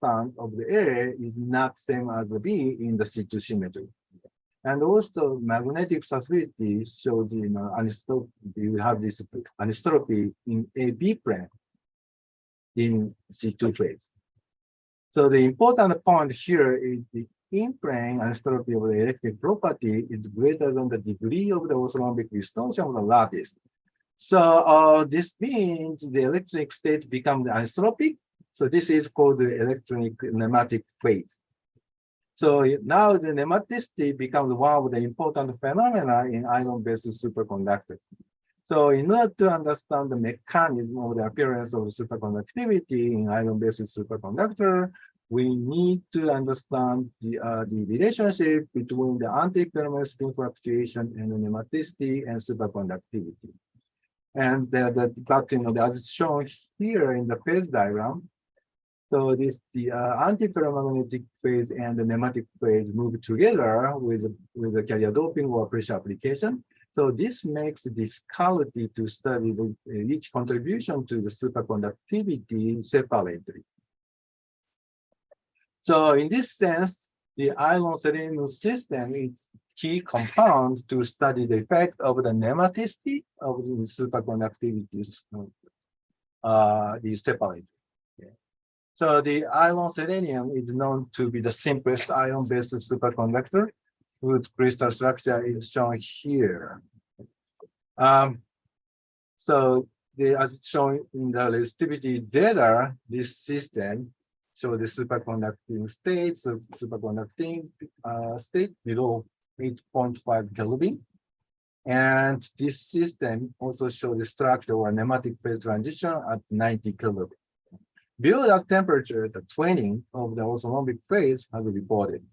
constant of the A is not same as the B in the situ symmetry. And also magnetic stability shows anisotropy. You have this anisotropy in AB plane in C2 phase. So the important point here is the in-plane anisotropy of the electric property is greater than the degree of the orthorhombic distortion of the lattice. So this means the electric state becomes anisotropic. So this is called the electronic nematic phase. So now the nematicity becomes one of the important phenomena in ion-based superconductors. So in order to understand the mechanism of the appearance of superconductivity in ion-based superconductor, we need to understand the relationship between the anti-Fermi spin fluctuation and the nematicity and superconductivity. And as shown here in the phase diagram, so the anti-ferromagnetic phase and the nematic phase move together with the carrier doping or pressure application. So this makes the difficulty to study each contribution to the superconductivity separately. So in this sense, the ion selenium system is key compound to study the effect of the nematicity of the superconductivities separately. So the ion selenium is known to be the simplest ion-based superconductor, whose crystal structure is shown here. So as shown in the resistivity data, this system shows the superconducting states of superconducting state below 8.5 Kelvin. And this system also shows the structure or nematic phase transition at 90 Kelvin. Below that temperature, the twinning of the orthorhombic phase has reported.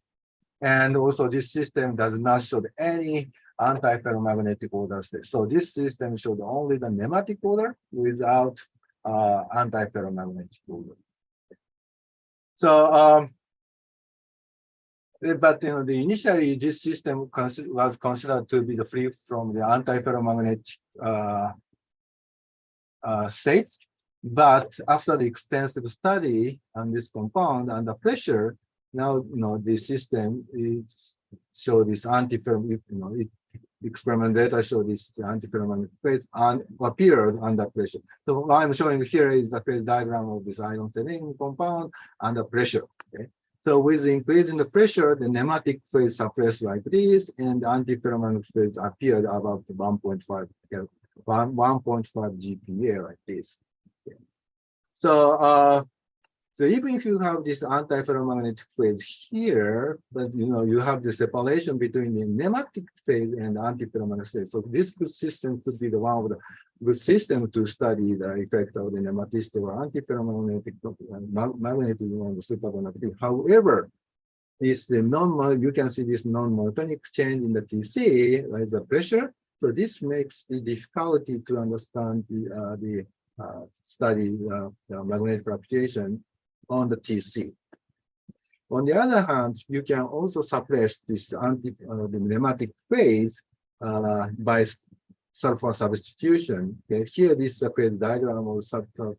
And also this system does not show any anti-ferromagnetic order state. So this system shows only the nematic order without anti-ferromagnetic order. So, but initially this system was considered to be free from the anti-ferromagnetic state. But after the extensive study on this compound under pressure, now the system is show this anti-ferromagnetic. Experiment data show this anti-ferromagnetic phase and appeared under pressure. So what I'm showing here is the phase diagram of this ion selenium compound under pressure. Okay? So with the increase in the pressure, the nematic phase suppressed like this, and the anti-ferromagnetic phase appeared about 1.5 GPa like this. Okay. So so even if you have this anti-ferromagnetic phase here, but you have the separation between the nematic phase and the anti-ferromagnetic phase. So this system could be the one of the good system to study the effect of the nematicity or anti-ferromagnetic magnetism on the superconductivity. However, this you can see this non-monotonic change in the TC, like the pressure. So this makes the difficulty to understand the study the magnetic fluctuation on the TC. On the other hand, you can also suppress this the nematic phase by sulfur substitution. Okay, here this is a phase diagram of sulfur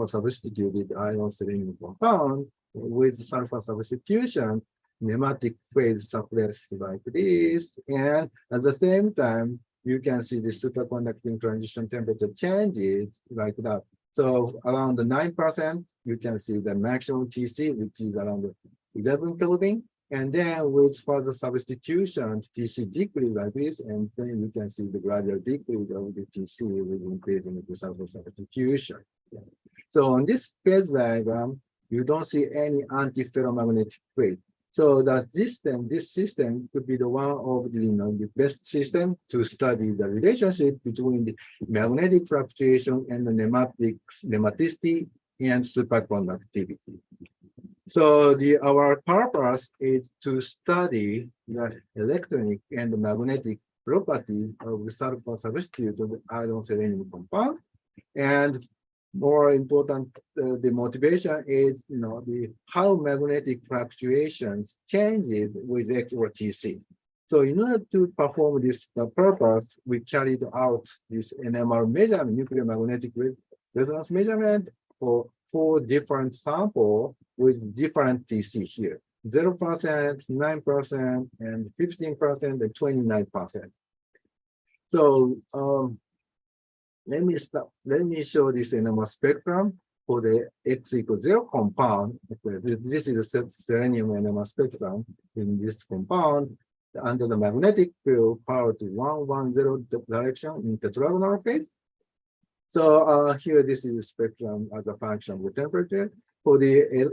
substituted ion selenium compound. With sulfur substitution, nematic phase suppressed like this, and at the same time, you can see the superconducting transition temperature changes like that. So around the 9%, you can see the maximum TC, which is around 11 Kelvin. And then with further substitution, TC decrease like this, and then you can see the gradual decrease of the TC with increasing the sulfur substitution. So on this phase diagram, you don't see any anti-ferromagnetic phase. So that this system could be the one of the best system to study the relationship between the magnetic fluctuation and the nematicity and superconductivity. So our purpose is to study the electronic and the magnetic properties of the sulfur substitute of the ion selenium compound. And more important, the motivation is how magnetic fluctuations changes with X or TC. So in order to perform this purpose, we carried out this NMR measurement, nuclear magnetic resonance measurement for 4 different samples with different TC here. 0%, 9%, and 15%, and 29%. So let me show this NMR spectrum for the X equals 0 compound. This is a selenium NMR spectrum in this compound under the magnetic field power to 110 direction in tetragonal phase. So here, this is a spectrum as a function of the temperature. For the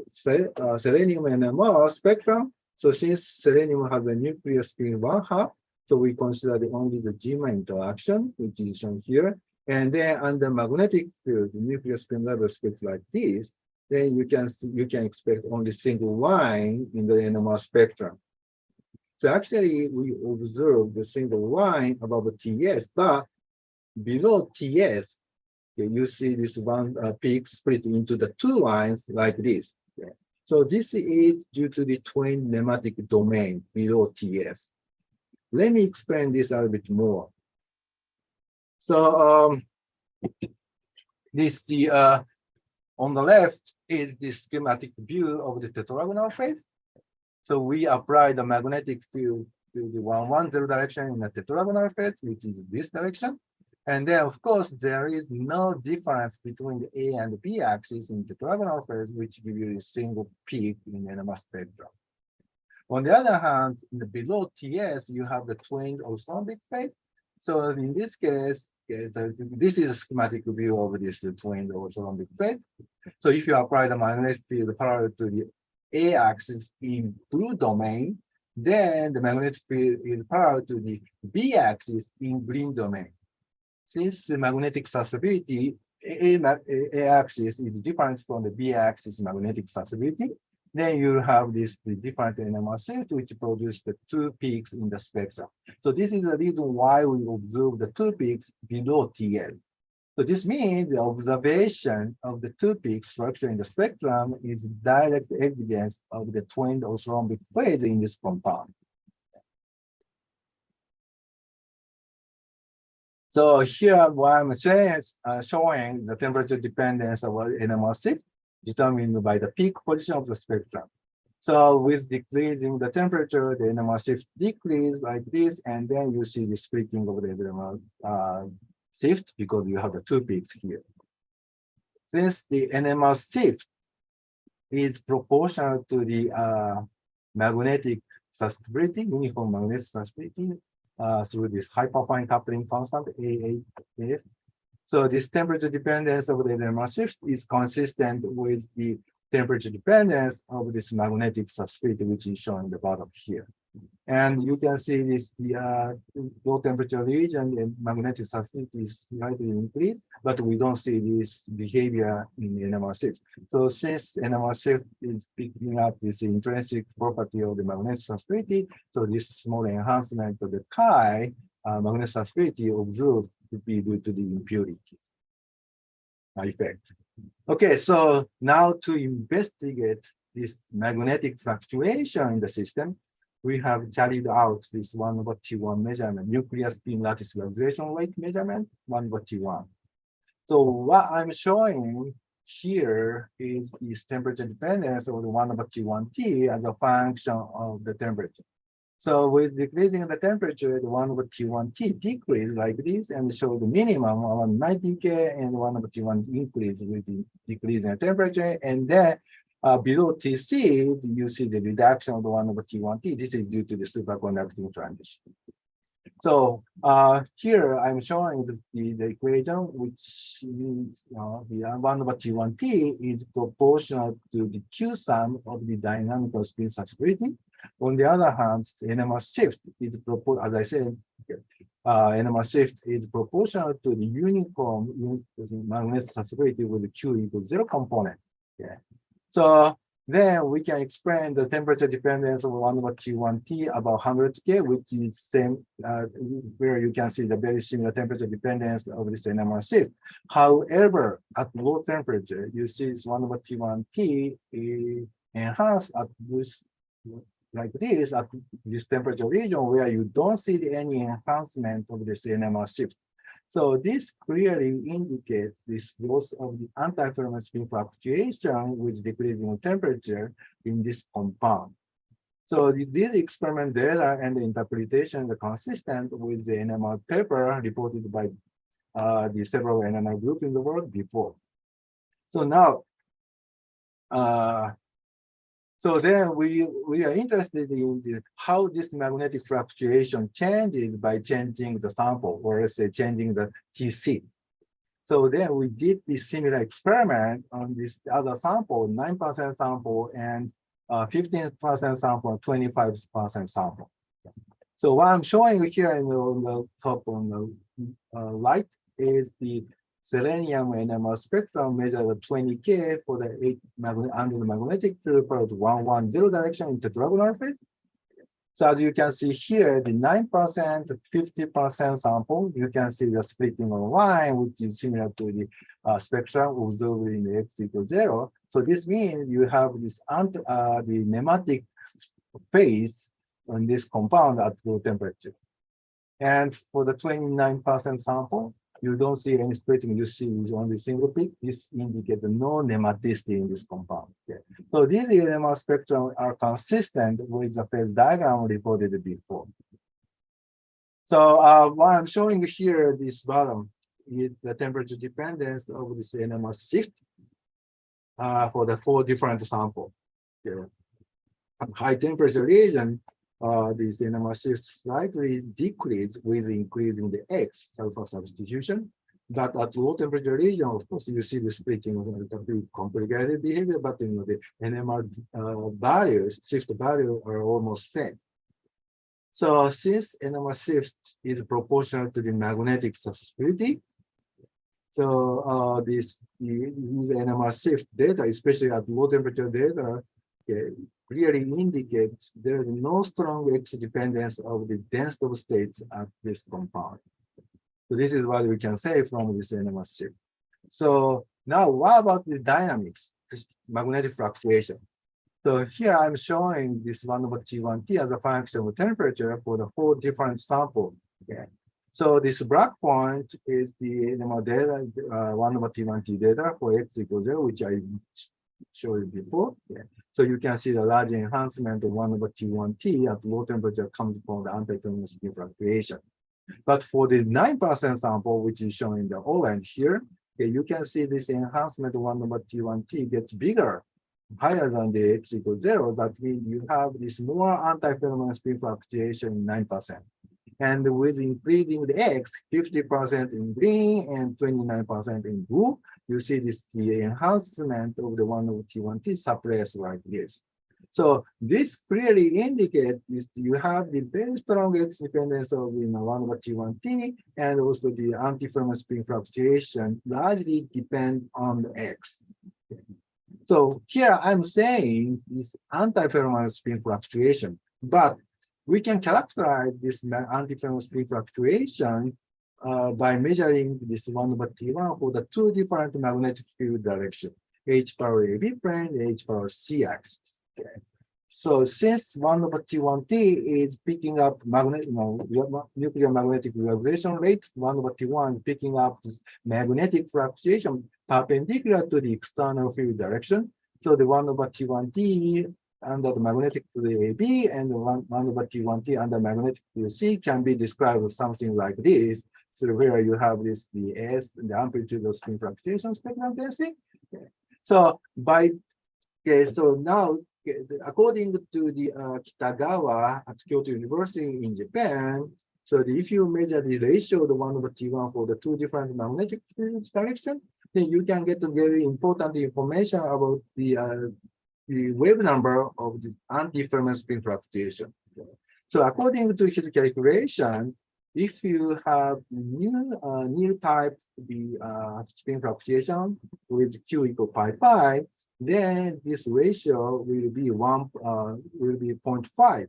selenium NMR spectrum, so since selenium has a nuclear spin 1/2, so we consider only the G-ma interaction, which is shown here. And then under magnetic field, the nuclear spin level split like this, then you can expect only single line in the NMR spectrum. So actually, we observe the single line above TS, but below TS, you see this one peak split into the 2 lines like this. So this is due to the twin nematic domain below TS. Let me explain this a little bit more. So on the left is the schematic view of the tetragonal phase. So we apply the magnetic field to the 110 direction in the tetragonal phase, which is this direction. And then, of course, there is no difference between the A and the B axis in the tetragonal phase, which gives you a single peak in NMR spectrum. On the other hand, in the below TS, you have the twin orthorhombic phase. So in this case, this is a schematic view of this twin orthorhombic phase. So if you apply the magnetic field parallel to the A axis in blue domain, then the magnetic field is parallel to the B axis in green domain. Since the magnetic susceptibility, A axis is different from the B axis magnetic susceptibility, then you have this different NMR shift, which produce the 2 peaks in the spectrum. So this is the reason why we observe the 2 peaks below TL. So this means the observation of the 2 peak structure in the spectrum is direct evidence of the twin orthorhombic phase in this compound. So here, what I'm saying is showing the temperature dependence of NMR shift determined by the peak position of the spectrum. So with decreasing the temperature, the NMR shift decrease like this, and then you see the splitting of the NMR shift because you have the 2 peaks here. Since the NMR shift is proportional to the magnetic susceptibility, uniform magnetic susceptibility, through this hyperfine coupling constant AAF. So this temperature dependence of the NMR shift is consistent with the temperature dependence of this magnetic susceptibility, which is shown in the bottom here. And you can see this low temperature region and magnetic susceptibility is slightly increased, but we don't see this behavior in the NMR shift. So since NMR shift is picking up this intrinsic property of the magnetic susceptibility, so this small enhancement of the chi magnetic susceptibility observed to be due to the impurity effect. Okay, so now to investigate this magnetic fluctuation in the system, we have carried out this 1/T1 measurement, nuclear spin lattice relaxation rate measurement, 1/T1. So what I'm showing here is this temperature dependence of the 1/T1T as a function of the temperature. So with decreasing the temperature, the 1/T1T decrease like this and show the minimum around 90 K and 1/T1 increase with the decreasing the temperature. And then below TC, you see the reduction of the 1/T1T. This is due to the superconducting transition. So here I'm showing the equation, which means the 1/T1T is proportional to the Q sum of the dynamical spin susceptibility. On the other hand, the NMR shift is proportional, as I said, NMR shift is proportional to the uniform magnetic susceptibility with the Q equals 0 component. Yeah. So then we can explain the temperature dependence of 1/T1T about 100 K, which is same where you can see the very similar temperature dependence of this NMR shift. However, at low temperature, you see this 1/T1T enhanced at this like this at this temperature region where you don't see any enhancement of this NMR shift. So this clearly indicates this growth of the anti-thermal spin fluctuation with decreasing temperature in this compound. So these experiment data and the interpretation are consistent with the NMR paper reported by the several NMR groups in the world before. So now, so then we are interested in how this magnetic fluctuation changes by changing the sample, or let's say changing the TC. So then we did this similar experiment on this other sample, 9% sample and 15% sample, and 25% sample. So what I'm showing here on the top on the right is the selenium NMR spectrum measured at 20K for the 8 under the magnetic field part 110 direction into diagonal phase. So as you can see here, the 9%, 50% sample, you can see the splitting of line, which is similar to the spectrum observed in the X equals 0. So this means you have this the nematic phase on this compound at low temperature. And for the 29% sample, you don't see any splitting, you see only single peak. This indicates no nematicity in this compound. Okay. So these NMR spectrum are consistent with the phase diagram reported before. So what I'm showing here, this bottom, is the temperature dependence of this NMR shift for the 4 different samples. Okay. High temperature region, this NMR shift slightly decrease with increasing the X sulfur substitution. But at low temperature region, of course, you see the splitting of a complicated behavior, but you know, the NMR values, shift value are almost same. So since NMR shift is proportional to the magnetic susceptibility, so these NMR shift data, especially at low temperature data, clearly indicates there is no strong X dependence of the density of states at this compound. So this is what we can say from this NMR shift. So now what about the dynamics, this magnetic fluctuation? So here I'm showing this 1 over T1T as a function of temperature for the 4 different samples. Okay. So this black point is the NMR data, 1 over T1T data for X equals 0, which I showed you before. Yeah. So you can see the large enhancement of 1 over T1T at low temperature comes from the anti-thermal spin fluctuation. But for the 9% sample, which is shown in the orange here, okay, you can see this enhancement of 1 over T1T gets bigger, higher than the X equals 0. That means you have this more anti-thermal spin fluctuation in 9%. And with increasing the X, 50% in green and 29% in blue, you see this the enhancement of the 1 over T1T suppressed like this. So this clearly indicates you have the very strong X dependence of 1 over T1T, and also the anti-thermal spin fluctuation largely depend on the X. So here I'm saying this anti-thermal spin fluctuation, but we can characterize this anti-thermal spin fluctuation by measuring this 1 over T1 for the 2 different magnetic field directions, H power AB plane, H power C axis. Okay. So since 1 over T1T is picking up nuclear magnetic relaxation rate, 1 over T1 picking up this magnetic fluctuation perpendicular to the external field direction. So the 1 over T1T under the magnetic field AB and the 1 over T1T under magnetic field C can be described as something like this. So where you have this the S and the amplitude of spin fluctuation spectrum density. Okay. So so now according to the Kitagawa at Kyoto University in Japan, so if you measure the ratio of the 1 over T1 for the 2 different magnetic field direction, then you can get a very important information about the wave number of the anti-thermal spin fluctuation. So according to his calculation, if you have new type the spin fluctuation with Q equal pi pi, then this ratio will be 0.5.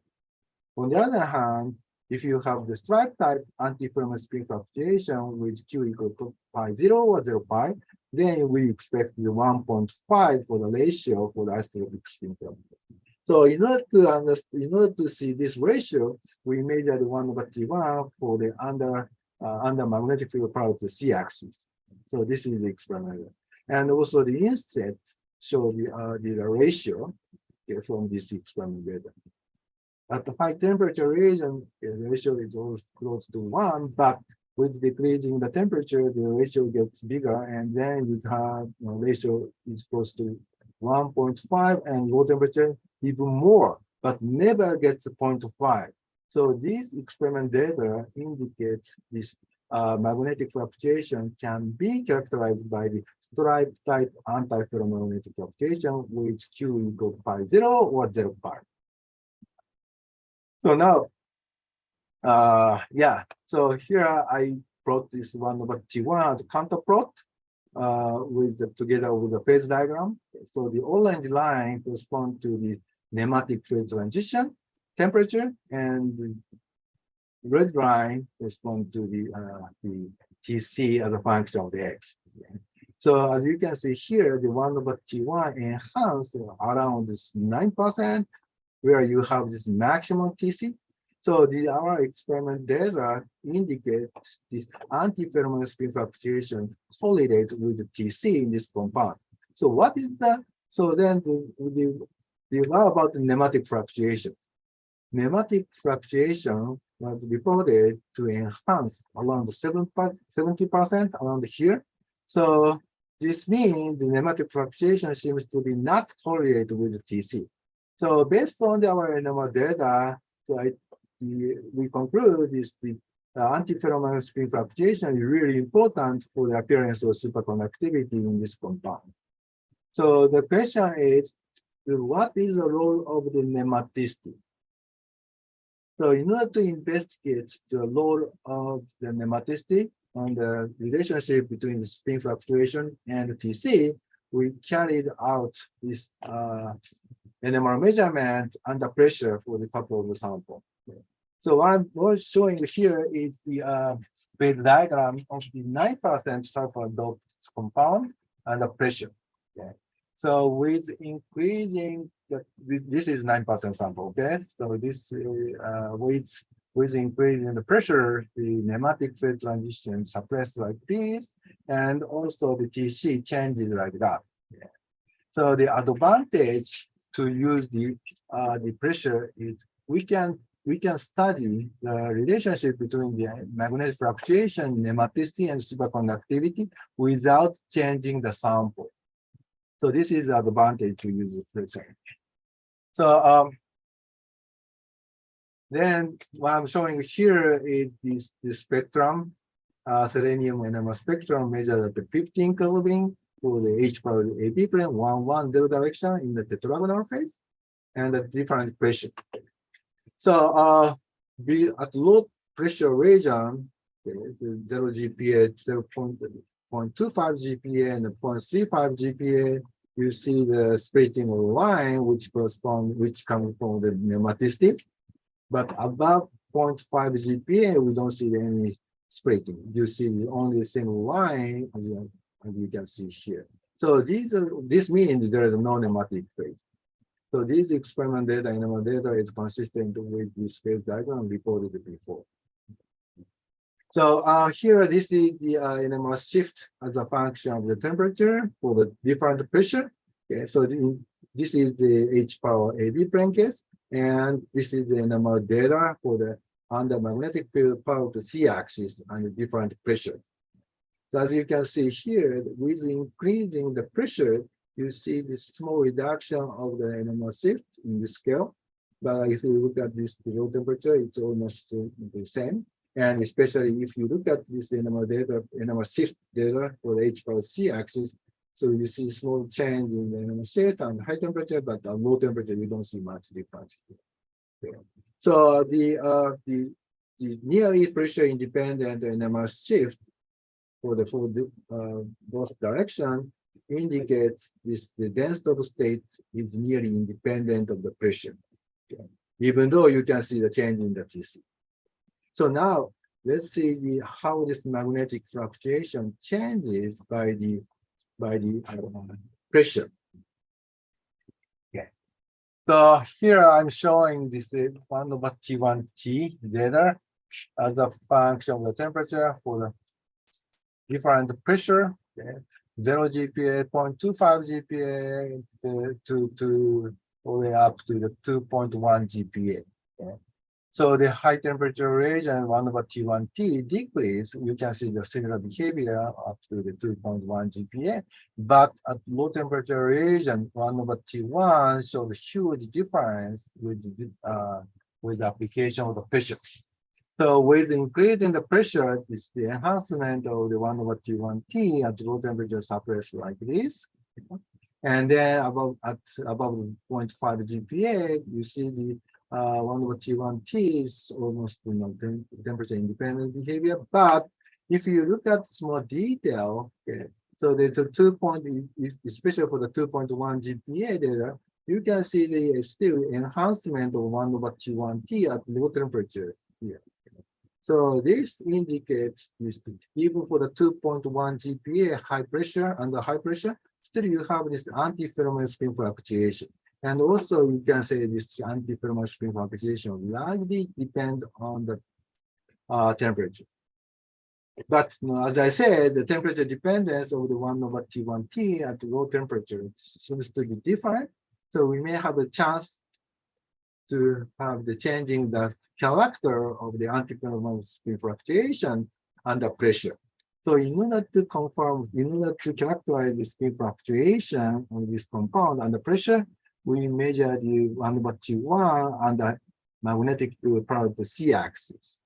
On the other hand, if you have the stripe type anti-thermal spin fluctuation with Q equal to pi 0 or 0 pi, then we expect the 1.5 for the ratio for the isotropic spin fluctuation. So in order to see this ratio, we measure the 1 over T1 for the under under magnetic field power to c-axis. So this is the experiment. And also the inset show the ratio, okay, from this experiment data. At the high temperature region, the ratio is almost close to 1, but with decreasing the temperature, the ratio gets bigger, and then you have ratio is close to 1.5, and low temperature even more, but never gets 0.5. So this experiment data indicates this magnetic fluctuation can be characterized by the stripe type anti-ferromagnetic fluctuation with Q equal pi 0 or 0 pi. So now, yeah, so here I brought this 1/T1 as a counter plot together with the phase diagram. So the orange line corresponds to the nematic phase transition temperature, and the red line corresponds to the Tc as a function of the x. So as you can see here, the 1/T1 enhanced around this 9%, where you have this maximum Tc. So our experiment data indicates this anti-ferromagnetic spin fluctuation correlate with the Tc in this compound. So what is that? So then what about the nematic fluctuation? Nematic fluctuation was reported to enhance around 70% around here. So this means the nematic fluctuation seems to be not correlated with the Tc. So based on our NMR data, so we conclude the anti-ferromagnetic spin fluctuation is really important for the appearance of superconductivity in this compound. So the question is, what is the role of the nematicity? So in order to investigate the role of the nematicity on the relationship between the spin fluctuation and the Tc, we carried out this NMR measurement under pressure for the couple of the sample. So what I'm showing here is the phase diagram of the 9% sulfur doped compound under pressure. Okay. So with increasing this is 9% sample. Okay. So this with increasing the pressure, the nematic phase transition suppressed like this, and also the Tc changes like that. Okay. So the advantage to use the pressure is we can study the relationship between the magnetic fluctuation, nematicity, and superconductivity without changing the sample. So this is the advantage to use this pressure. So then what I'm showing here is the spectrum, selenium NMR spectrum measured at the 15 Kelvin for the H power AB plane, 1-1-0 direction in the tetragonal phase, and at different pressure. So at low pressure region, the 0 GPa, 0.25 GPa, and 0.35 GPa, you see the splitting of line which comes from the nematicity. But above 0.5 GPa, we don't see any splitting. You see only a single line, as you can see here. So this means there is no nematic phase. So this experiment data, NMR data, is consistent with this phase diagram reported before. So here, this is the NMR shift as a function of the temperature for the different pressure. Okay, so this is the H power AB plane case, and this is the NMR data for the under magnetic field power to c-axis and the different pressure. So as you can see here, with increasing the pressure, you see this small reduction of the NMR shift in the scale. But if you look at this below temperature, it's almost the same. And especially if you look at this NMR data, NMR shift data for the H power C axis, so you see small change in the NMR shift and high temperature, but at low temperature, you don't see much difference here. Okay. So the nearly pressure independent NMR shift for both direction indicates the density of state is nearly independent of the pressure, okay, even though you can see the change in the Tc. So now let's see how this magnetic fluctuation changes by the pressure. Okay. So here I'm showing this 1/T1T data as a function of the temperature for the different pressure. Okay. 0 GPa, 0.25 GPa, to all the way up to the 2.1 GPa. Okay. So the high temperature region 1 over T1T decrease, you can see the similar behavior up to the 2.1 GPa, but at low temperature region 1 over T1 shows a huge difference with the application of the pressure. So with increasing the pressure, it's the enhancement of the 1 over T1T at low temperature suppressed like this. And then above 0.5 GPa, you see the 1 over T1T is almost temperature independent behavior. But if you look at small detail, okay, so there's a 2 point, especially for the 2.1 GPa data, you can see the still enhancement of 1 over T1T at low temperature here. So this indicates this, even for the 2.1 GPa high pressure, under high pressure, still you have this anti-thermal spin fluctuation. And also you can say this anti-thermal spin fluctuation largely depend on the temperature. But as I said, the temperature dependence of the 1 over T1T at low temperature seems to be different. So we may have a chance to have the changing the character of the anti-thermal spin fluctuation under pressure. So in order to confirm, in order to characterize the spin fluctuation of this compound under pressure, we measure the 1 over T1 under magnetic field part, the C-axis.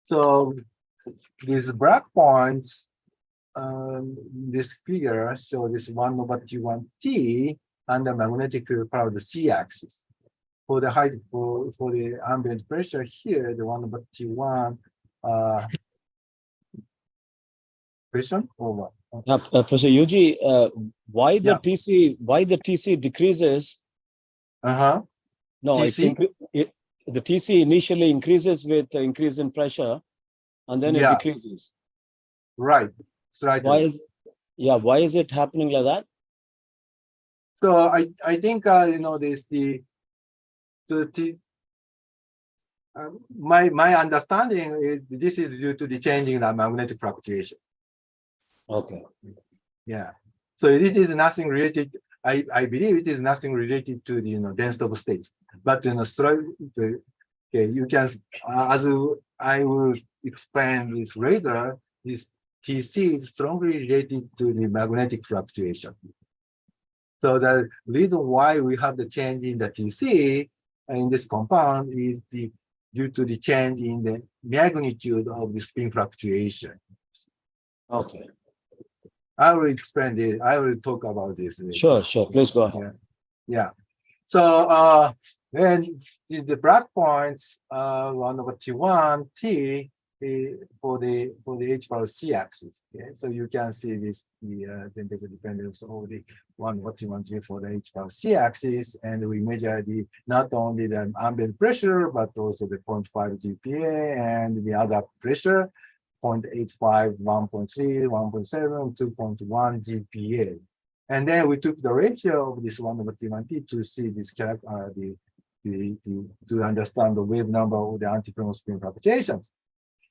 So these black points, this figure show this 1 over T1T under magnetic field part, the C-axis. For the height, for the ambient pressure here, the 1 over T1 question over. Professor Yuji, why the TC decreases? No, TC? The TC initially increases with the increase in pressure, and then it decreases. Right. Right. Why is it happening like that? So I think my understanding is this is due to the changing the magnetic fluctuation. Okay. Yeah. So this is nothing related. I believe it is nothing related to the density of states. But you can as I will explain this later. This TC is strongly related to the magnetic fluctuation. So the reason why we have the change in the TC in this compound is due to the change in the magnitude of the spin fluctuation. Okay. I will explain this. I will talk about this later. Sure. Please go ahead. Yeah. So then the black points 1 over T1T for the H bar C axis. Okay? So you can see this the temperature dependence of the 1 over T1T for the H bar C axis, and we measure not only the ambient pressure but also the 0.5 GPa and the other pressure 0.85, 1.3, 1.7, 2.1 GPa. And then we took the ratio of this 1 over T1T to see this character, to understand the wave number of the anti-thermal spin fluctuations.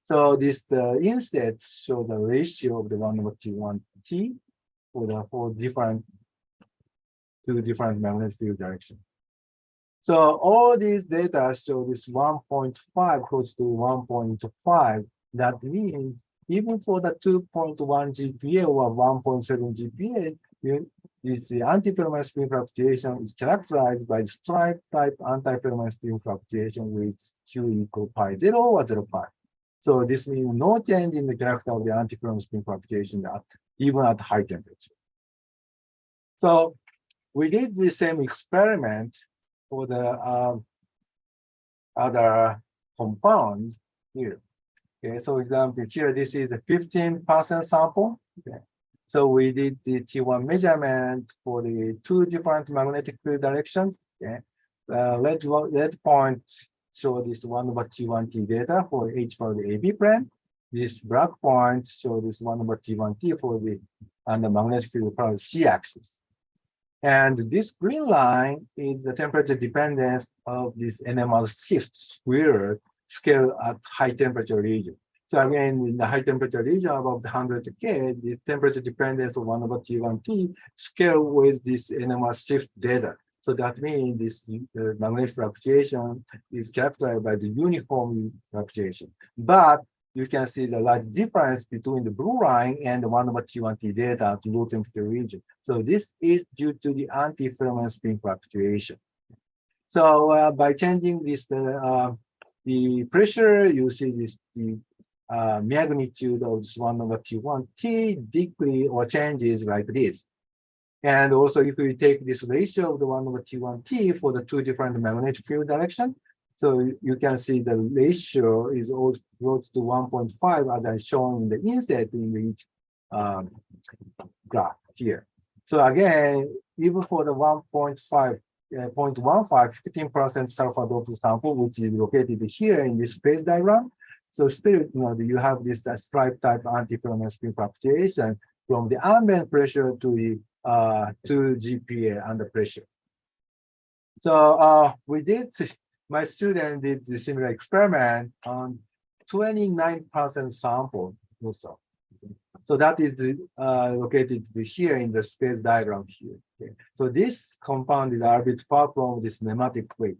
So this instead show the ratio of the 1 over T1T for the two different magnetic field directions. So all these data show this 1.5 close to 1.5. That means even for the 2.1 GPa or 1.7 GPa, the anti-thermal spin fluctuation is characterized by stripe type anti-thermal spin fluctuation with Q equal pi 0 or 0 pi. So this means no change in the character of the anti-thermal spin fluctuation even at high temperature. So we did the same experiment for the other compound here. Okay, so example here, this is a 15% sample. Okay. So we did the T1 measurement for the two different magnetic field directions. Okay. Red point show this 1 over T1T data for H for the AB plane. This black point show this 1 over T1T for the magnetic field for the C axis. And this green line is the temperature dependence of this NMR shift squared scale at high temperature region. So again, in the high temperature region above the 100 K, the temperature dependence of 1 over T1T scale with this NMR shift data. So that means this magnetic fluctuation is characterized by the uniform fluctuation. But you can see the large difference between the blue line and the 1 over T1T data at low temperature region. So this is due to the anti-filament spin fluctuation. So by changing this, the pressure, you see this the magnitude of this 1 over T1T decrease or changes like this. And also, if we take this ratio of the 1 over T1T for the two different magnetic field direction, so you can see the ratio is also close to 1.5 as I shown in the inset in each graph here. So again, even for the 1.5, 0.15, 15% sulfur doped sample, which is located here in this phase diagram. So still, you have this stripe type anti-filament spin fluctuation from the ambient pressure to the 2 GPa under pressure. So my student did the similar experiment on 29% sample also. So that is located here in the space diagram here. Okay. So this compound is a bit far from this nematic weight.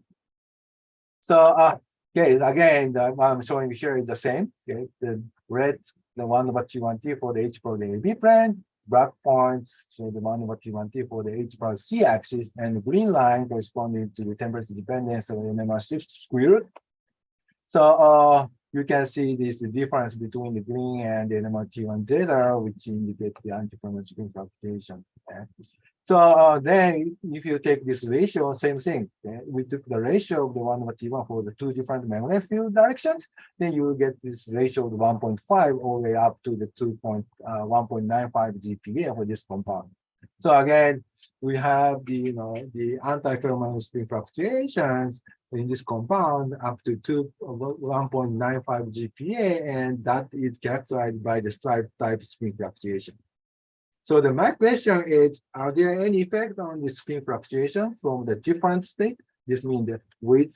So okay, again, I'm showing here is the same. Okay, the red, the 1 over T1T for the H for the AB plane, black point, so the 1 over T1T for the H plus C axis, and the green line corresponding to the temperature dependence of the NMR shift squared. So you can see this difference between the green and the NMR T1 data, which indicate the anti-filament spin fluctuation. Okay. So then if you take this ratio, same thing. Okay? We took the ratio of the 1 over T1 for the two different magnetic field directions, then you will get this ratio of 1.5 all the way up to the 1.95 GPa for this compound. So again, we have the the anti-filament spin fluctuations in this compound up to 1.95 GPa, and that is characterized by the stripe type spin fluctuation. So my question is, are there any effect on the spin fluctuation from the different state? This means that with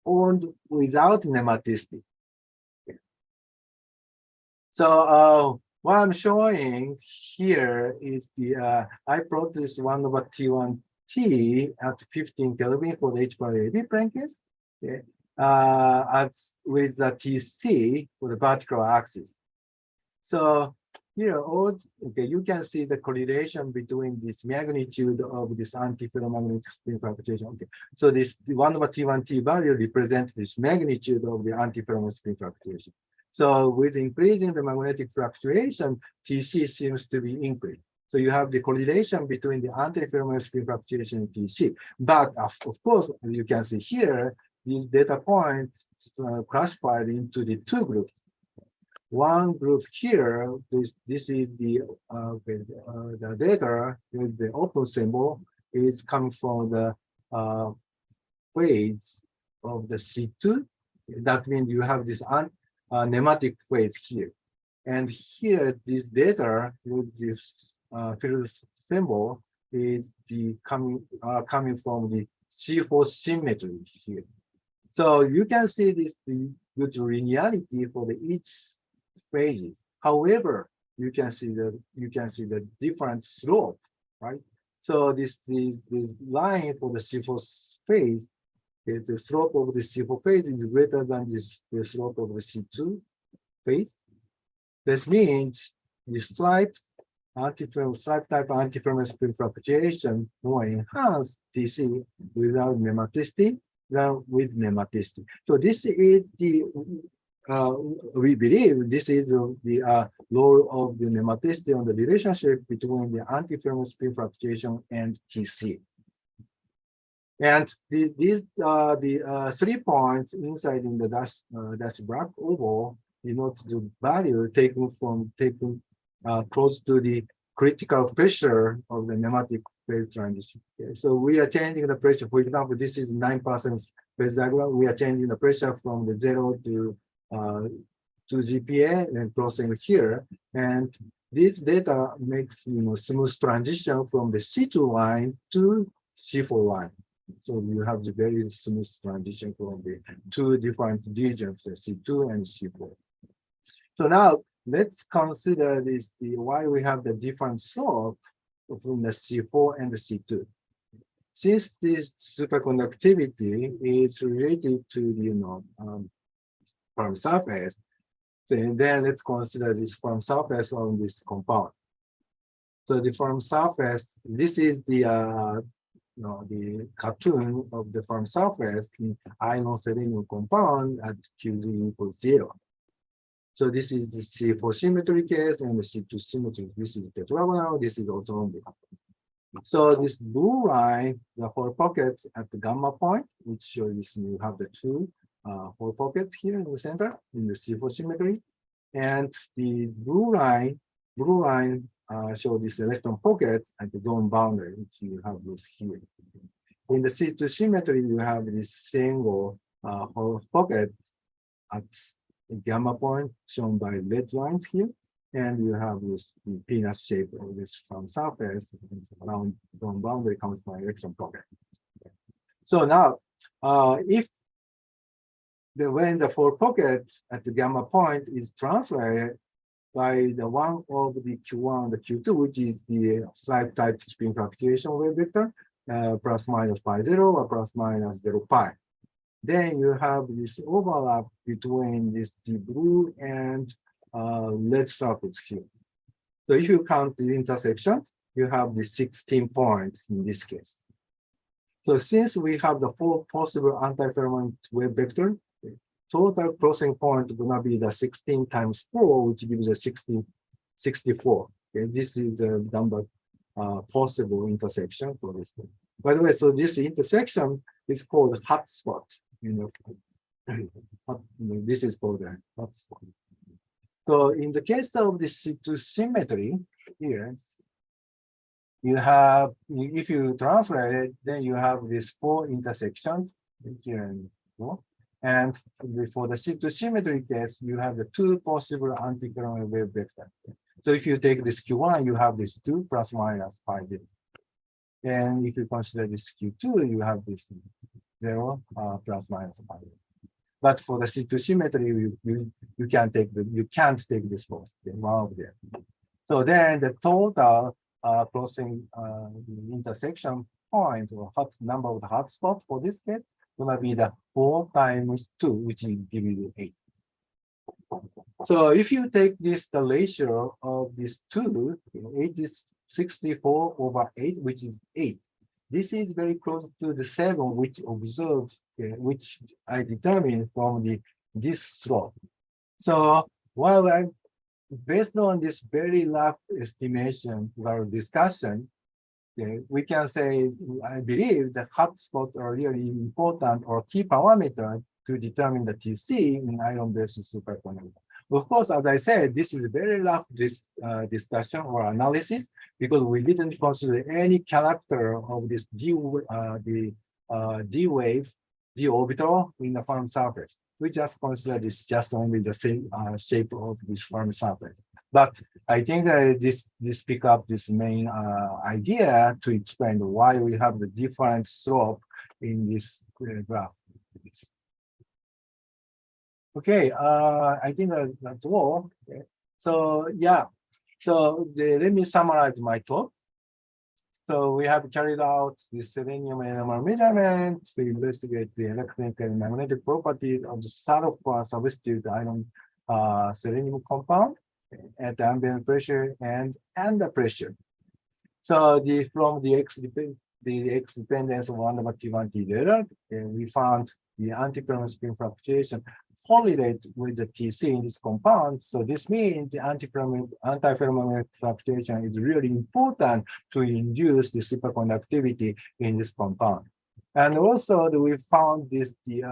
or without nematicity. Okay. So what I'm showing here is I plot this 1 over T1T at 15 Kelvin for the H bar AB plane case, okay, with the TC for the vertical axis. So here, okay, you can see the correlation between this magnitude of this anti-ferromagnetic spin fluctuation. Okay, so this 1 over T1T value represents this magnitude of the anti-ferromagnetic spin fluctuation. So with increasing the magnetic fluctuation, TC seems to be increased. So you have the correlation between the anti-ferromagnetic spin fluctuation and TC. But of course, as you can see here, these data points classified into the two groups. One group here, this is the data with the open symbol is coming from the phase of the C2. That means you have this nematic phase here. And here, this data with this field symbol is coming from the C4 symmetry here. So you can see this good linearity for each phases. However, you can see the different slope, right? So this line for the C4 phase, the slope of the C4 phase is greater than the slope of the C2 phase. This means the stripe type anti-ferromagnetic spin fluctuation more enhanced TC without nematicity than with nematicity. So this is the we believe this is the role of the nematicity on the relationship between the anti-ferromagnetic spin fluctuation and TC. And these are the 3 points inside in the dash black oval denote the value taken close to the critical pressure of the nematic phase transition. Okay, so we are changing the pressure. For example, this is 9% phase diagram. We are changing the pressure from the 0 to 2 GPa and crossing here. And this data makes smooth transition from the C2 line to C4 line. So you have the very smooth transition from the two different regions, the C2 and C4. So now let's consider this, why we have the different slope from the C4 and the C2. Since this superconductivity is related to the firm surface, so then let's consider this firm surface on this compound. So the firm surface, this is the the cartoon of the firm surface in iron selenium compound at QZ equals 0. So this is the C4 symmetry case and the C2 symmetry. This is tetragonal, this is orthorhombic. So this blue line, the hole pockets at the gamma point, which shows this, you have the two hole pockets here in the center in the C4 symmetry. And the blue line shows this electron pocket at the zone boundary, which you have this here. In the C2 symmetry, you have this single hole pocket at the gamma point shown by red lines here. And you have this penis shape of this firm surface around zone boundary comes by electron pocket. So now, if when the four pockets at the gamma point is translated by the one of the Q1, the Q2, which is the stripe type spin fluctuation wave vector, plus minus pi 0 or plus minus 0 pi. Then you have this overlap between this the blue and red surface here. So if you count the intersection, you have the 16 points in this case. So since we have the four possible antiferromagnetic wave vector, total crossing point is going to be the 16 times 4, which gives a 64. Okay, this is the number possible intersection for this thing. By the way, so this intersection is called hotspot. This is called a hotspot. So in the case of the C2 symmetry here, you have, if you translate it, then you have these four intersections here and four. And for the C2 symmetry case, you have the two possible anti-coronal wave vectors. So if you take this Q1, you have this 2 plus minus pi 0. And if you consider this Q2, you have this 0 plus minus pi 0. But for the C2 symmetry, you can't take this both, one of them. So then the total crossing intersection point or number of the hotspots for this case gonna be the 4 times 2, which will give you 8. So if you take this, the ratio of these two, 8 is 64 over 8, which is 8. This is very close to the 7, which observes, which I determined from this slope. So while based on this very rough estimation or discussion, we can say, I believe that hotspots are really important or key parameter to determine the TC in iron-based superconductor. Of course, as I said, this is a very rough discussion or analysis because we didn't consider any character of this D wave, D orbital in the firm surface. We just consider this just only the same shape of this firm surface. But I think this pick up this main idea to explain why we have the different slope in this graph. Okay, I think that's all. Okay. So yeah, so let me summarize my talk. So we have carried out the selenium NMR measurement to investigate the electric and magnetic properties of the sulfur substitute iron selenium compound at the ambient pressure and the pressure. So from the X dependence of 1/T1T data, we found the anti-coronal spin fluctuation correlate with the TC in this compound. So this means the antiferromagnetic fluctuation is really important to induce the superconductivity in this compound. And also we found this the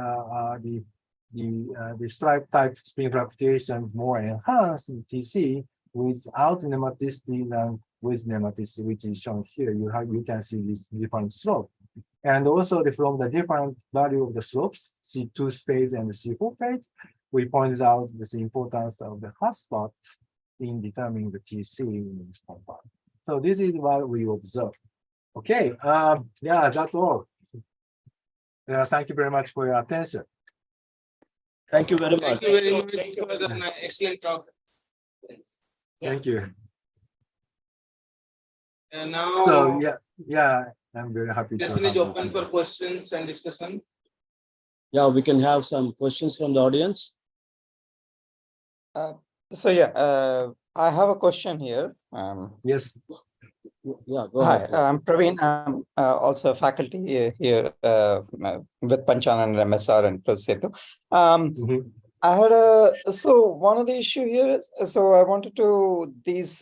stripe type spin fluctuation more enhanced in TC without nematicity than with nematicity, which is shown here. You can see this different slope. And also from the different value of the slopes, C2 phase and the C4 phase, we pointed out this importance of the hotspot in determining the TC in this compound. So this is what we observed. Okay, yeah, that's all. Thank you very much for your attention. Thank you very much. Thank you very much for the excellent talk. Thank you. And now, So yeah, I'm very happy. session is open for questions and discussion. Yeah, we can have some questions from the audience. I have a question here. Yes. Yeah, go Hi, ahead. I'm Praveen. I'm also a faculty here with Panchan and MSR and Prof. Setu. Mhm. I had so one of the issue here is, so I wanted to,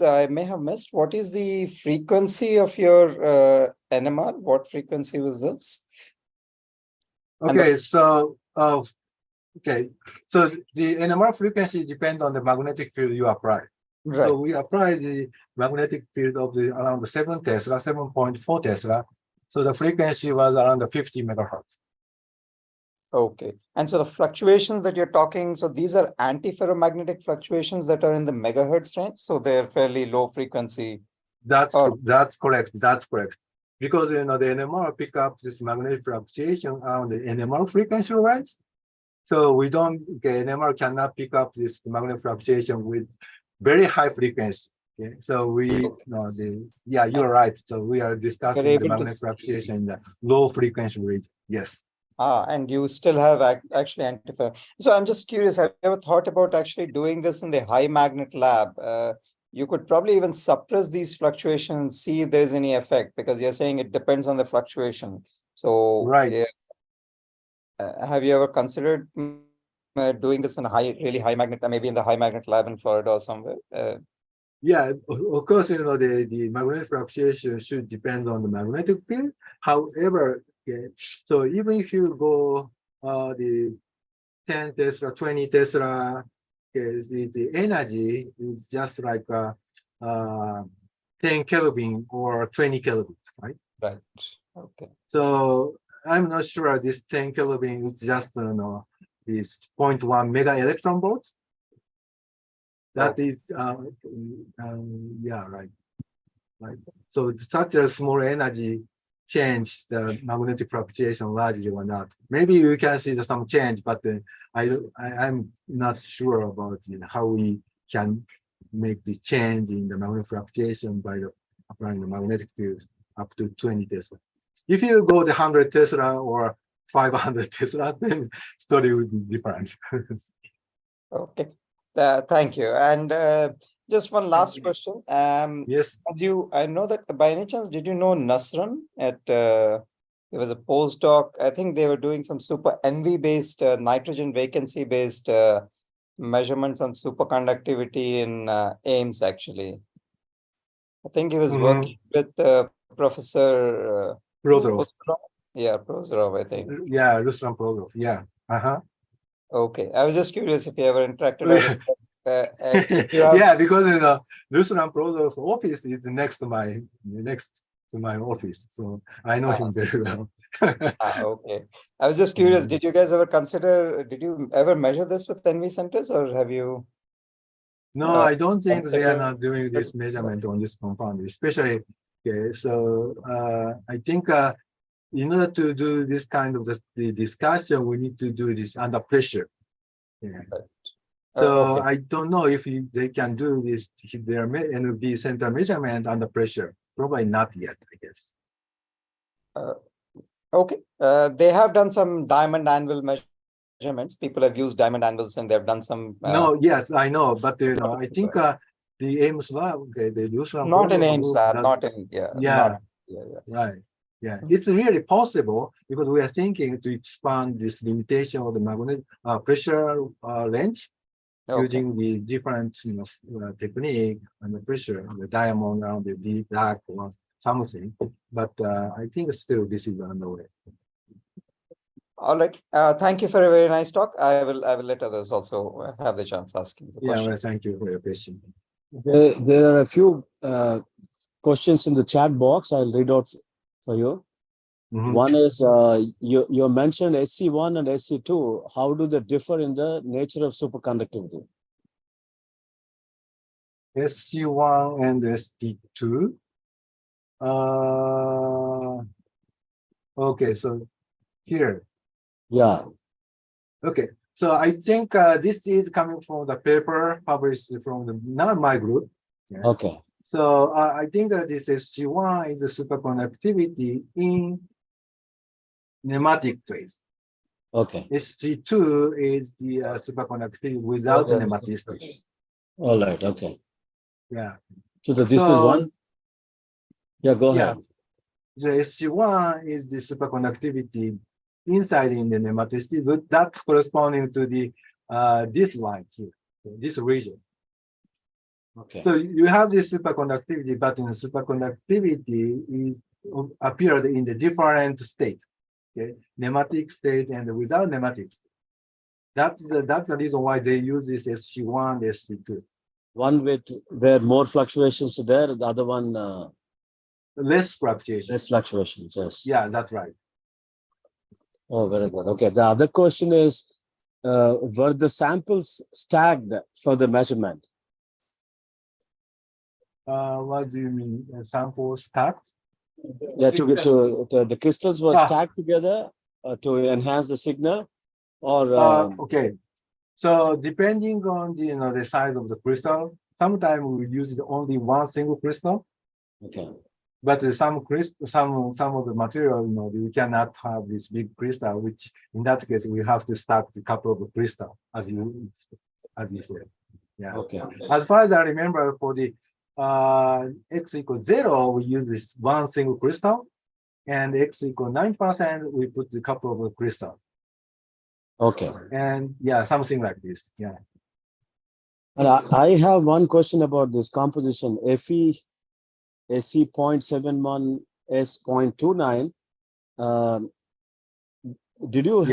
I may have missed, what is the frequency of your NMR? What frequency was this? And Okay, so okay, so the NMR frequency depends on the magnetic field you apply. Right. So we apply the magnetic field of the around 7 Tesla, 7.4 Tesla. So the frequency was around 50 megahertz. Okay. And so the fluctuations that you're talking, so these are antiferromagnetic fluctuations that are in the megahertz range. So they're fairly low frequency. That's correct. That's correct. Because the NMR pick up this magnetic fluctuation around the NMR frequency range. So we don't, NMR cannot pick up this magnetic fluctuation with very high frequency. Okay? So we, you're right. So we are discussing the magnetic fluctuation in the low frequency range. Yes. And you still have actually antiferro. So I'm just curious, have you ever thought about actually doing this in the high magnet lab? You could probably even suppress these fluctuations, see if there's any effect, because you're saying it depends on the fluctuation. So right. Have you ever considered doing this in a really high magnet, maybe in the high magnet lab in Florida or somewhere? Yeah, of course, the magnetic fluctuation should depend on the magnetic field. However, so even if you go the 10 Tesla, 20 Tesla, the energy is just like 10 Kelvin or 20 Kelvin, right? Right. Okay. So I'm not sure this 10 Kelvin is just this 0.1 mega electron volts. That is, right. So such a small energy change the magnetic fluctuation largely or not. Maybe you can see some change, but I'm not sure about how we can make this change in the magnetic fluctuation by applying the magnetic field up to 20 Tesla. If you go the 100 Tesla or 500 Tesla, then story would be different. Okay. Thank you. And just one last question. Yes. I know that by any chance, did you know Nasran at, it was a postdoc. I think they were doing some super NV based nitrogen vacancy based measurements on superconductivity in Ames actually. I think he was working with Professor Prozorov. Yeah, Prozorov, I think. Yeah, Ruslan Prozorov. Yeah. Okay. I was just curious if you ever interacted. Yeah, because Ruslan Prozorov's office is next to my office, so I know him very well. Okay. I was just curious. Did you guys ever consider? Did you ever measure this with NV centers, or have you? No, I don't think they are not doing this measurement on this compound, especially. Okay, so I think in order to do this kind of the discussion, we need to do this under pressure. Yeah. So I don't know if they can do this their NV center measurement under pressure. Probably not yet, I guess. Okay. They have done some diamond anvil measurements. People have used diamond anvils and they've done some. No, yes, I know, but I think the Ames lab, okay, they do some. Not in Ames lab, not in Right. Yeah, it's really possible because we are thinking to expand this limitation of the magnetic pressure range using the different technique and the pressure, the diamond around the deep dark or something. But I think still this is underway. All right. Thank you for a very nice talk. I will let others also have the chance asking the question. Well, thank you for your question. There are a few questions in the chat box. I'll read out for you. One is you mentioned SC1 and SC2. How do they differ in the nature of superconductivity? SC1 and SC2. Okay, so here Yeah. Okay, so I think this is coming from the paper published from the not my group. Yeah. Okay. So I think that this SG1 is a superconductivity in nematic phase. Okay. SG2 is the superconductivity without the nematicity. All right. Okay. Yeah. So this is one. Yeah, go ahead. The SG1 is the superconductivity inside in the nematicity, but that's corresponding to the this line here, this region. Okay. So you have this superconductivity, but in superconductivity is appeared in the different state, okay, nematic state and without nematic state. That's the reason why they use this SG1, SG2. One with where more fluctuations are there, the other one Less fluctuation. less fluctuations. Yes. Yeah, that's right. Oh, very good. Okay. The other question is, were the samples stacked for the measurement? What do you mean? Sample stacked? Yeah, to the crystals were Ah. stacked together to enhance the signal, or Okay. So depending on the the size of the crystal, sometimes we use only one single crystal. okay. But some of the material, we cannot have this big crystal, which in that case we have to stack a couple of crystal, as you said. Yeah. Okay. As far as I remember, for the x equals 0, we use this one single crystal, and x equals 9%, we put a couple of crystals. Okay. And yeah, something like this. Yeah. And I have one question about this composition. Fe SE 0.71 S 0.29. Did you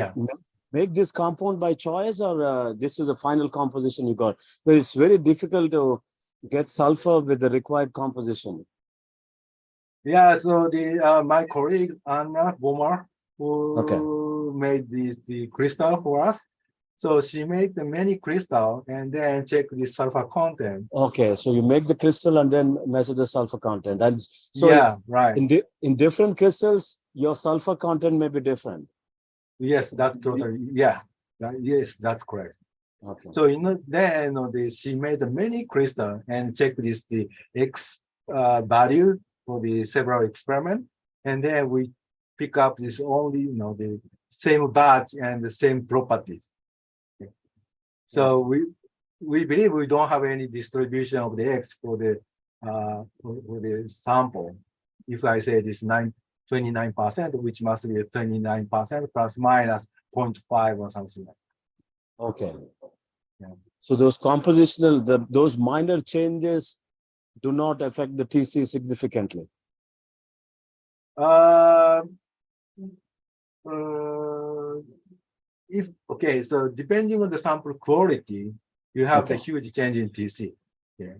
make this compound by choice, or this is a final composition you got? But it's very difficult to get sulfur with the required composition. Yeah, so the my colleague Anna Bomar, who made the crystal for us, so she made the many crystal and then check the sulfur content. Okay, so you make the crystal and then measure the sulfur content, and so yeah, right. In different crystals, your sulfur content may be different. Yes, that's totally yes, that's correct. Okay. So then she made many crystal and checked the X value for the several experiments, and then we pick up this only the same batch and the same properties. Okay. So we believe we don't have any distribution of the X for the sample. If I say this 29%, which must be 29% plus minus 0.5 or something like that. Okay. Yeah. So those compositional, those minor changes do not affect the TC significantly. So depending on the sample quality, you have the huge change in TC. Okay.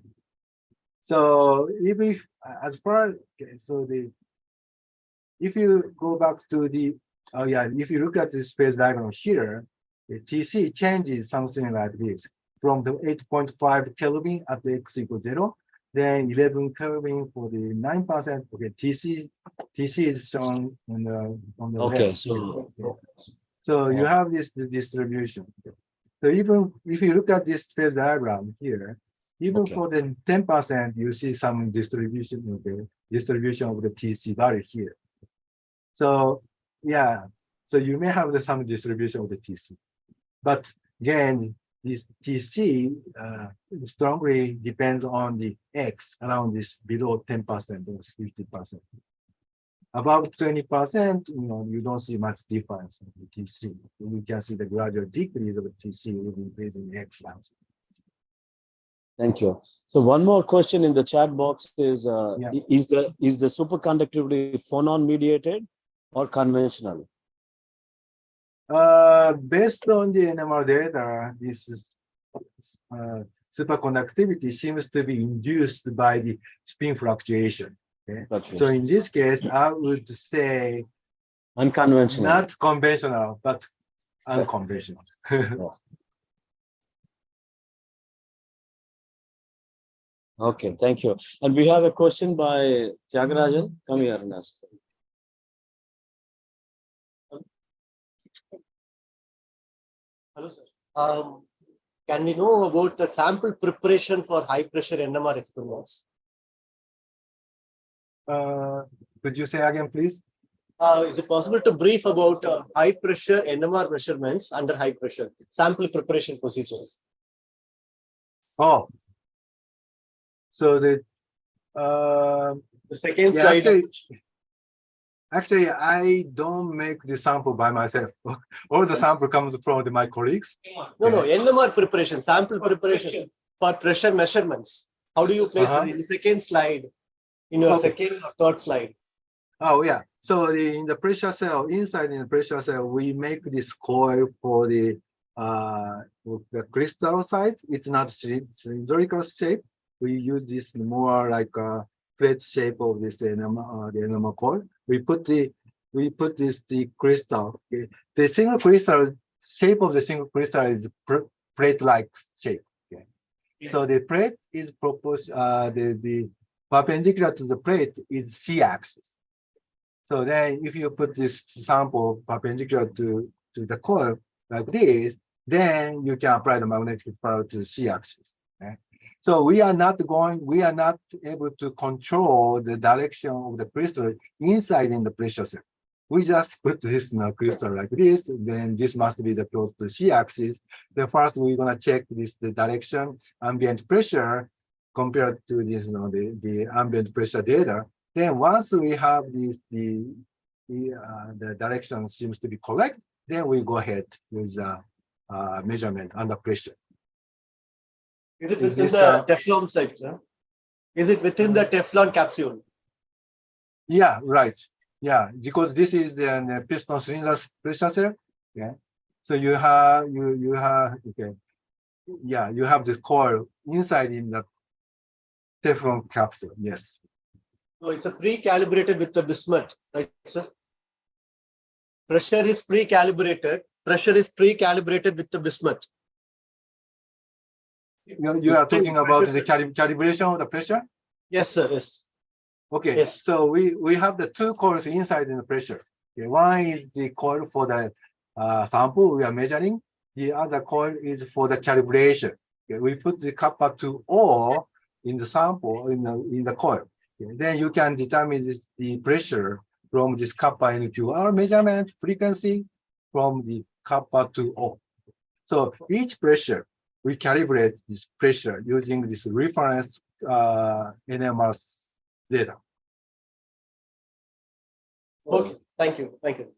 So even if you go back to if you look at the space diagram here, the TC changes something like this from the 8.5 Kelvin at the x equals 0, then 11 Kelvin for the 9%. Okay, TC is shown on the left. So you have this distribution. So even if you look at this phase diagram here, even for the 10%, you see some distribution of the TC value here. So yeah, so you may have some distribution of the TC, but again, this TC strongly depends on the X around this below 10% or 50%. Above 20%, you don't see much difference in the TC. You can see the gradual decrease of the TC with increasing X length. Thank you. So one more question in the chat box is the superconductivity phonon mediated or conventional? Based on the NMR data, this superconductivity seems to be induced by the spin fluctuation. Okay? So in this case, I would say unconventional, not conventional, but unconventional. Okay, thank you. And we have a question by Tyagarajan. Come here and ask. Hello, sir. Can we know about the sample preparation for high pressure NMR experiments? Could you say again, please? Is it possible to brief about high pressure NMR measurements under high pressure, sample preparation procedures? Oh, so The second yeah, slide. actually, I don't make the sample by myself. All the sample comes from my colleagues. No, NMR preparation, sample preparation for pressure measurements. How do you place it in the second slide? In your second or third slide? Oh, yeah. So in the pressure cell, inside in the pressure cell, we make this coil for the crystal size. It's not cylindrical shape. We use this more like a flat shape of this enamel, the enamel coil. We put the crystal. Okay. The single crystal shape of the single crystal is plate-like shape. Okay. So the plate is proposed. The perpendicular to the plate is c-axis. So then if you put this sample perpendicular to the coil like this, then you can apply the magnetic power to the c-axis. Okay? So we are not able to control the direction of the crystal inside in the pressure cell. We just put this in a crystal like this, then this must be the close to c-axis. Then first we're gonna check the direction, ambient pressure compared to this, the ambient pressure data. Then once we have this, the direction seems to be correct, then we go ahead with measurement under pressure. Is it within the Teflon site, sir? Is it within the Teflon capsule? Yeah, right. Yeah, because this is the piston cylinder pressure cell. Yeah. So you have okay. Yeah, you have this coil inside in the Teflon capsule. Yes. So it's a pre-calibrated with the bismuth, right, sir? Pressure is pre-calibrated. Pressure is pre-calibrated with the bismuth. You are talking about the calibration of the pressure? Yes, sir. Yes. Okay. Yes. So we have the two coils inside in the pressure. Okay. One is the coil for the sample we are measuring. The other coil is for the calibration. Okay. We put the kappa 2O in the sample in the coil. Okay. Then you can determine the pressure from this kappa NQR measurement frequency from the kappa 2O. So each pressure, we calibrate this pressure using this reference NMR data. Okay. Thank you. Thank you.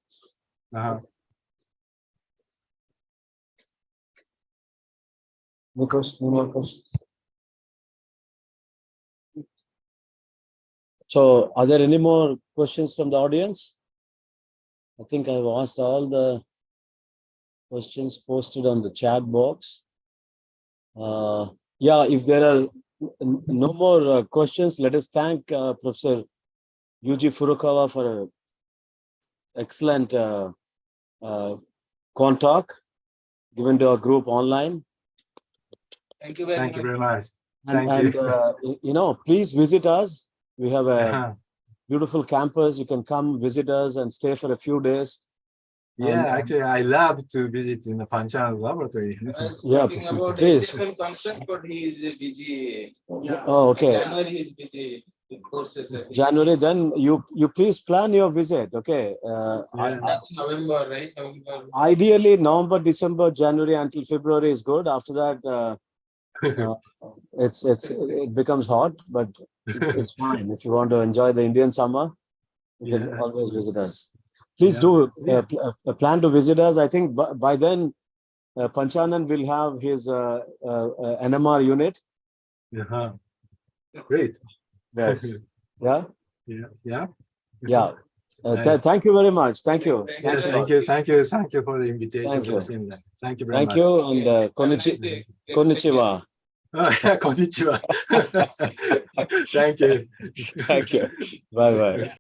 No more questions. So, are there any more questions from the audience? I think I've asked all the questions posted on the chat box. Yeah, if there are no more questions, let us thank Professor Yuji Furukawa for an excellent QuanTalk given to our group online. Thank you very much. And please visit us. We have a beautiful campus. You can come visit us and stay for a few days. Yeah, actually, I love to visit in the Panchan's laboratory. Yeah, please. Concept, but he is busy. Oh, okay. January he is busy with courses. January, then you please plan your visit. Okay. November, right? November. Ideally, November, December, January until February is good. After that, it becomes hot, but it's fine. If you want to enjoy the Indian summer, you can always visit us. Please do plan to visit us. I think by then, Panchanan will have his NMR unit. Great. Yes. Yeah. Yeah. Nice. Thank you very much. Thank you. Yes, thank you for the invitation. Thank you. Thank you very much. Thank you and konnichiwa. Konnichiwa. Thank you. Thank you. Bye bye.